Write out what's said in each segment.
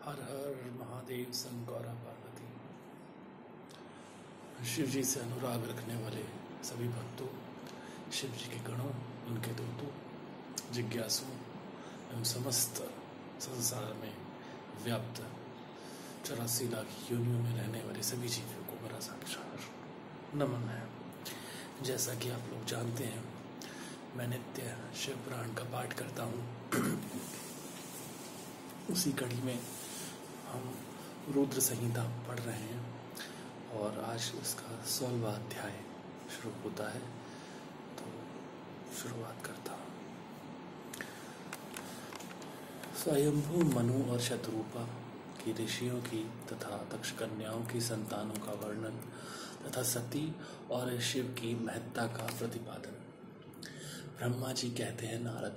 हर हर महादेव शंकर पार्वती। शिव जी से अनुराग रखने वाले सभी भक्तों, शिव जी के गणों, उनके दूतों, जिज्ञासुओं एवं समस्त संसार में व्याप्त 84 लाख योनियों में रहने वाले सभी जीवों को मेरा साक्षात नमन है। जैसा कि आप लोग जानते हैं, मैं नित्य शिव पुराण का पाठ करता हूँ। उसी कड़ी में हम रुद्र संहिता पढ़ रहे हैं और आज उसका 16वां अध्याय शुरू होता है, तो शुरुआत करता हूँ। स्वयंभू मनु और शतरूपा की ऋषियों की तथा दक्ष कन्याओं की संतानों का वर्णन तथा सती और शिव की महत्ता का प्रतिपादन। ब्रह्मा जी कहते हैं, नारद,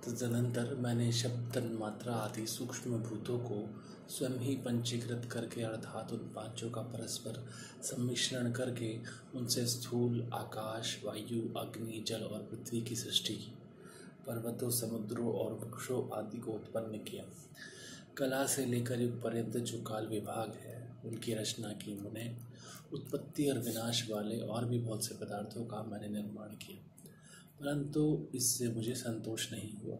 तदनंतर मैंने शब्द, तन्मात्रा आदि सूक्ष्म भूतों को स्वयं ही पंचीकृत करके अर्थात उन पांचों का परस्पर सम्मिश्रण करके उनसे स्थूल आकाश, वायु, अग्नि, जल और पृथ्वी की सृष्टि की। पर्वतों, समुद्रों और वृक्षों आदि को उत्पन्न किया। कला से लेकर युग पर्यंत जो काल विभाग है उनकी रचना की। मुने उत्पत्ति और विनाश वाले और भी बहुत से पदार्थों का मैंने निर्माण किया, परंतु इससे मुझे संतोष नहीं हुआ।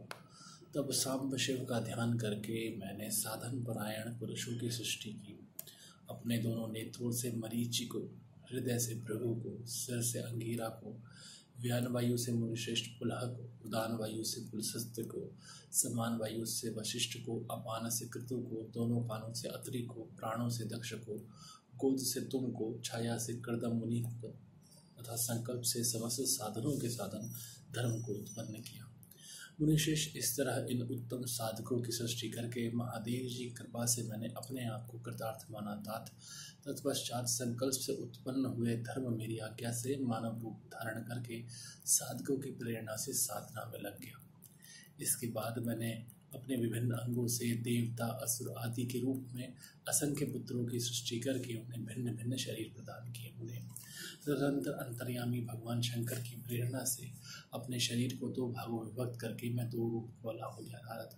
तब सांब शिव का ध्यान करके मैंने साधन परायण पुरुषों की सृष्टि की। अपने दोनों नेत्रों से मरीचि को, हृदय से भृगु को, सिर से अंगीरा को, व्यान वायु से मुनिश्रेष्ठ पुलह को, उदान वायु से पुलस्त्य को, समान वायु से वशिष्ठ को, अपान से कृतु को, दोनों पानों से अत्रि को, प्राणों से दक्ष को, गोद से तुम को, छाया से कृदम मुनि को तथा संकल्प से समस्त साधनों के साधन धर्म को उत्पन्न किया। मुनिश्रेष्ठ, इस तरह इन उत्तम साधकों की सृष्टि करके महादेव जी की कृपा से मैंने अपने आप को कृतार्थ माना। तत्पश्चात संकल्प से उत्पन्न हुए धर्म मेरी आज्ञा से मानव रूप धारण करके साधकों की प्रेरणा से साधना में लग गया। इसके बाद मैंने अपने विभिन्न अंगों से देवता, असुर आदि के रूप में असंख्य पुत्रों की सृष्टि करके उन्हें भिन्न भिन्न शरीर प्रदान किए। उन्हें तदनंतर अंतर्यामी भगवान शंकर की प्रेरणा से अपने शरीर को दो भागों में विभक्त करके मैं दो रूप वाला हो गया। नारद,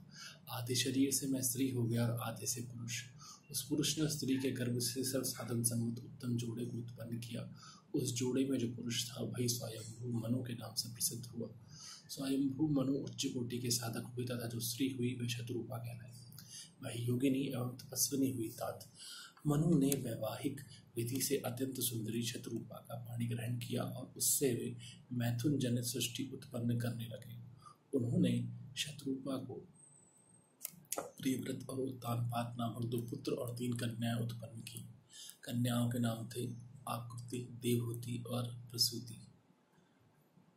आधे शरीर से मैं स्त्री हो गया और आधे से पुरुष। उस पुरुष ने स्त्री के गर्भ से सर्व साधन सम्मत उत्तम जोड़े को उत्पन्न किया। उस जोड़े में जो पुरुष था वही स्वयंभू मनु के नाम से प्रसिद्ध हुआ। स्वयंभू मनु उच्च कोटि के साधक हुई तथा जो स्त्री हुई वह शतरूपा कहलाई। वह योगिनी एवं तपस्विनी हुई। तात मनु ने वैवाहिक विधि से अत्यंत सुंदरी शतरूपा का पाणी ग्रहण किया और उससे वे मैथुन जनित सृष्टि उत्पन्न करने लगे। उन्होंने शतरूपा को प्रियव्रत और उत्तानपाद नामक दो पुत्र और 3 कन्याएं उत्पन्न की। कन्याओं के नाम थे आकृति, देवहूति और प्रसूति।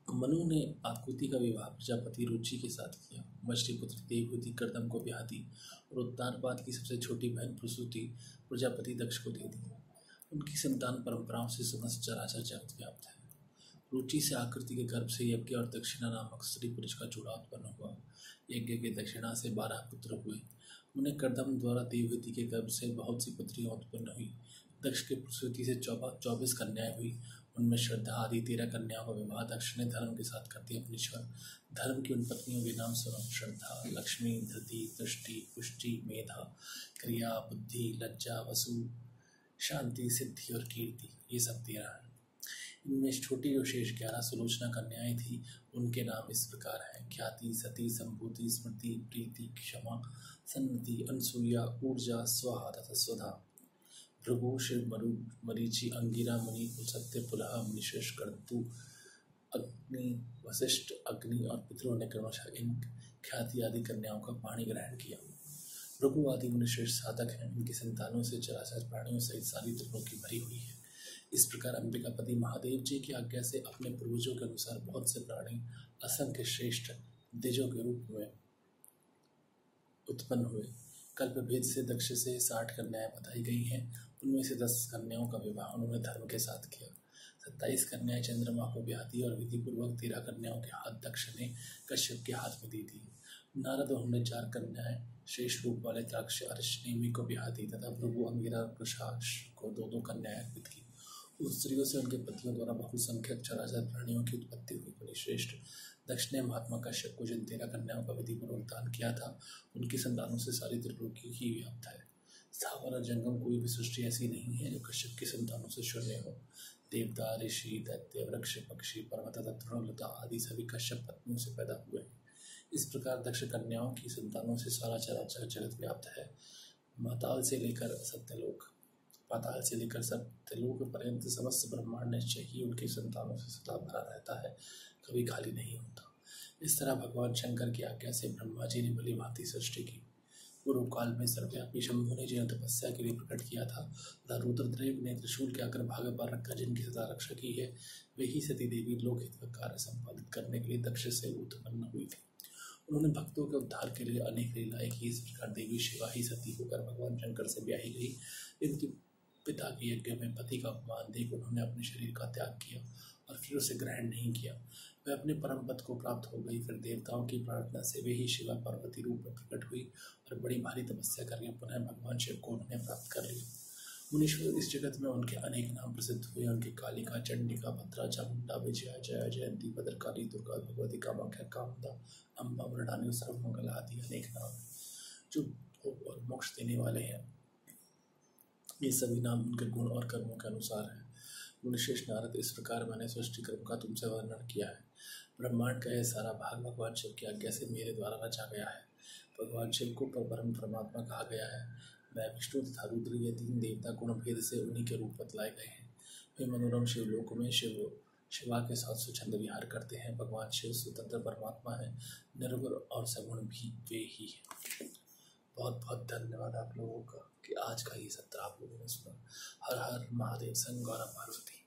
मनु ने आकृति का विवाह प्रजापति रुचि के साथ किया। वज्रपुत्र देवहूति कर्दम को ब्याह दी और उत्तानपाद की सबसे छोटी बहन प्रसूति प्रजापति दक्ष को दे दी। उनकी संतान परंपराओं से समस्त चराचर जगत व्याप्त है। रुचि से आकृति के गर्भ से यज्ञ और दक्षिणा नामक स्त्री पुरुष का जोड़ा उत्पन्न हुआ। यज्ञ के दक्षिणा से 12 पुत्र हुए। उन्हें कर्दम द्वारा देवहूति के गर्भ से बहुत सी पुत्रियां उत्पन्न हुई। दक्ष के प्रसूति से 24 कन्याएं हुई। उनमें श्रद्धा आदि 13 कन्याओं का विवाह दक्ष ने धर्म के साथ कर दिया। अपनी धर्म की उन पत्नियों के नाम सुनो: श्रद्धा, लक्ष्मी, धृति, तुष्टि, पुष्टि, मेधा, क्रिया, बुद्धि, लज्जा, वसु, शांति, सिद्धि और कीर्ति। ये सब 13 हैं। इनमें छोटी और शेष 11 सुलोचना कन्याएं थी। उनके नाम इस प्रकार हैं: ख्याति, सती, संभूति, स्मृति, प्रीति, क्षमा, सन्नति, अनसूया, ऊर्जा, स्वाहा तथा स्वधा। भृगु, शिव, मरीचि, अंगिरा, मुनि, पुलस्त्य, पुलह, मुनिश्रेष्ठ, कर्तु, अग्नि, वशिष्ठ, अग्नि और पितरों ने क्रमशः इन ख्याति आदि कन्याओं का पाणी ग्रहण किया। भृगु आदि मुनिश्रेष्ठ साधक हैं। इनकी संतानों से चराचर प्राणियों सहित सारी त्रिलोकी भरी हुई है। इस प्रकार अंबिकापति महादेव जी की आज्ञा से अपने पूर्वजों के अनुसार बहुत से प्राणी असंख्य श्रेष्ठ तेजों के रूप में उत्पन्न हुए। कल्प भेद से दक्ष से 60 कन्याएं बताई गई हैं। उनमें से 10 कन्याओं का विवाह उन्होंने धर्म के साथ किया। 27 कन्याएं चंद्रमा को ब्याह दी और विधि पूर्वक 13 कन्याओं के हाथ दक्ष ने कश्यप के हाथ में दे दी। नारद, उन्होंने 4 कन्याएं शेष रूप वाले ताक्ष अर्शनेमी को ब्याह दी तथा भृगु, अंगिरा और प्रशाश को 2-2 कन्याएं अर्पित की। उन स्त्रियों से उनके पतियों द्वारा बहुसंख्यक चराचर प्राणियों की उत्पत्ति हुई। बड़ी श्रेष्ठ दक्ष ने महात्मा कश्यप को जिन 13 कन्याओं का विधि पूर्वक दान किया था, उनकी संतानों से सारी त्रिलोकी ही व्याप्त है। स्थावर और जंगम कोई भी सृष्टि ऐसी नहीं है जो कश्यप की संतानों से शून्य हो। देवता, ऋषि, दैत्य, वृक्ष, पक्षी, पर्वत तथा तृणलता आदि सभी कश्यप पत्नियों से पैदा हुए हैं। इस प्रकार दक्ष कन्याओं की संतानों से सारा चराचर जगत व्याप्त है। पाताल से लेकर सत्यलोक पर्यंत समस्त ब्रह्मांड निश्चय ही उनकी संतानों से सदा भरा रहता है, कभी खाली नहीं होता। इस तरह भगवान शंकर की आज्ञा से ब्रह्मा जी ने भली भांति सृष्टि की। पूर्व काल में सर्वव्यापी शंभु ने जिन्हें तपस्या के लिए प्रकट किया था तथा रुद्रदेव ने त्रिशूल के अग्रभाग पर रखकर जिनकी सदा रक्षा की है, वे ही सती देवी लोकहित का कार्य संपादित करने के लिए दक्ष से उत्पन्न हुई थी। उन्होंने भक्तों के उद्धार के लिए अनेक लीलाएं की। इस प्रकार देवी शिवा ही सती होकर भगवान शंकर से ब्याही गई। इनके पिता के यज्ञ में पति का अपमान देख उन्होंने अपने शरीर का त्याग किया और फिर उसे ग्रहण नहीं किया। वह अपने परम पद को प्राप्त हो गई। फिर देवताओं की प्रार्थना से वे ही शिवा पार्वती रूप में प्रकट हुई और बड़ी भारी तपस्या करके पुनः भगवान शिव को उन्होंने प्राप्त कर लिया। मुनीश्वर इस जगत में उनके अनेक नाम प्रसिद्ध हुए। उनके कालिका, चंडिका, भद्रा, चामुंडा, विजया, जया, जयंती, भद्रकाली, दुर्गा, भगवती, कामाख्या, कामदा, अम्बा, मृडानी, सर्वमंगला आदि अनेक नाम जो भोग और मोक्ष देने वाले हैं। ये सभी नाम उनके गुण और कर्मों के अनुसार है। मुनिश्रेष्ठ नारद, इस प्रकार मैंने सृष्टि क्रम का तुमसे वर्णन किया है। ब्रह्मांड का यह सारा भाग भगवान शिव की आज्ञा से मेरे द्वारा रचा गया है। भगवान शिव को परम परमात्मा कहा गया है। मैं विष्णु तथा रुद्र ये तीन देवता गुण भेद से उन्हीं के रूप बतलाए गए हैं। वे मनोरम शिवलोक में शिवा के साथ स्वच्छंद विहार करते हैं। भगवान शिव स्वतंत्र परमात्मा है, निर्गुण और सगुण भी वे ही हैं। बहुत बहुत धन्यवाद आप लोगों का कि आज का ये सत्र आप लोगों ने सुना। हर हर महादेव। संग गौरव पार्वती।